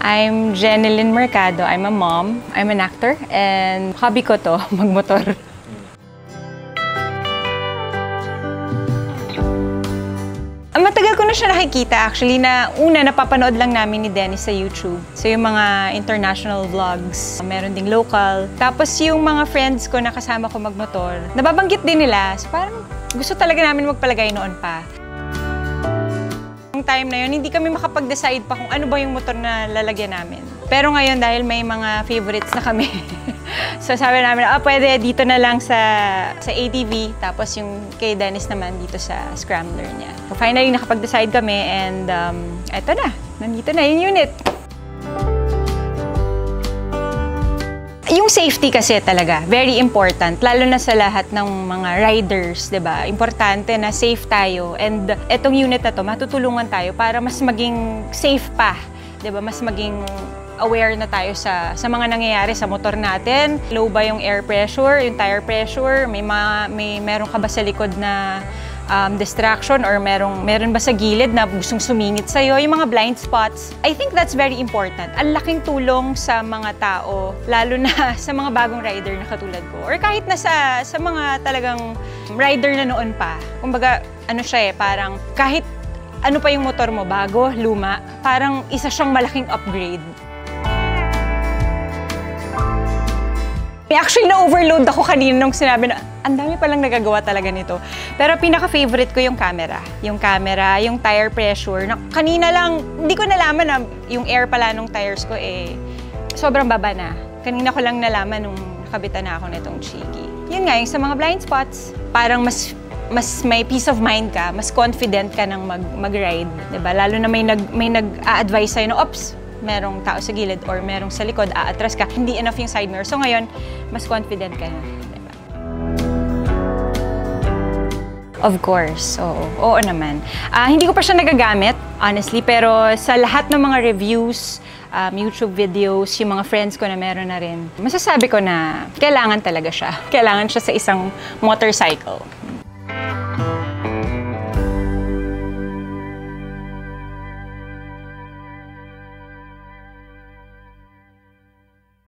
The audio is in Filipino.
I'm Jeneline Mercado. I'm a mom. I'm an actor. And hobby ko to, magmotor. Matagal ko na siya nakikita actually na una napapanood lang namin ni Dennis sa YouTube. So yung mga international vlogs, meron ding local. Tapos yung mga friends ko na kasama ko magmotor, nababanggit din nila. So parang gusto talaga namin magpalagay noon pa. Yung time na yun, hindi kami makapag-decide pa kung ano ba yung motor na lalagyan namin. Pero ngayon dahil may mga favorites na kami, so sabi namin, pwede dito na lang sa ATV, tapos yung kay Dennis naman dito sa Scrambler niya. So finally nakapag-decide kami and eto na, nandito na yung unit. Yung safety kasi talaga, very important, lalo na sa lahat ng mga riders, 'di ba? Importante na safe tayo and etong unit na to, matutulungan tayo para mas maging safe pa, 'di ba? Mas maging aware na tayo sa mga nangyayari sa motor natin. Low ba yung air pressure, yung tire pressure, meron ka ba sa likod na distraction or meron ba sa gilid na gustong sumingit sa'yo, yung mga blind spots. I think that's very important. Ang laking tulong sa mga tao, lalo na sa mga bagong rider na katulad ko. Or kahit na sa mga talagang rider na noon pa. Kumbaga, ano siya parang kahit ano pa yung motor mo, bago, luma, parang isa siyang malaking upgrade. Actually, na-overload ako kanina nung sinabi na ang dami palang nagagawa talaga nito. Pero pinaka-favorite ko yung camera. Yung camera, yung tire pressure. Kanina lang, hindi ko nalaman na yung air pala nung tires ko sobrang baba na. Kanina ko lang nalaman nung nakabitan na ako nitong Cheeky. Yun nga, yung sa mga blind spots, parang mas may peace of mind ka, mas confident ka ng mag-ride. Diba? Lalo na may nag-a-advise sa'yo na, ops, merong tao sa gilid or merong sa likod, aatras ka, hindi enough yung side mirror. So ngayon, mas confident ka na. Diba? Of course, oo naman. Hindi ko pa siya nagagamit, honestly, pero sa lahat ng mga reviews, YouTube videos, yung mga friends ko na meron na rin, masasabi ko na kailangan talaga siya. Kailangan siya sa isang motorcycle.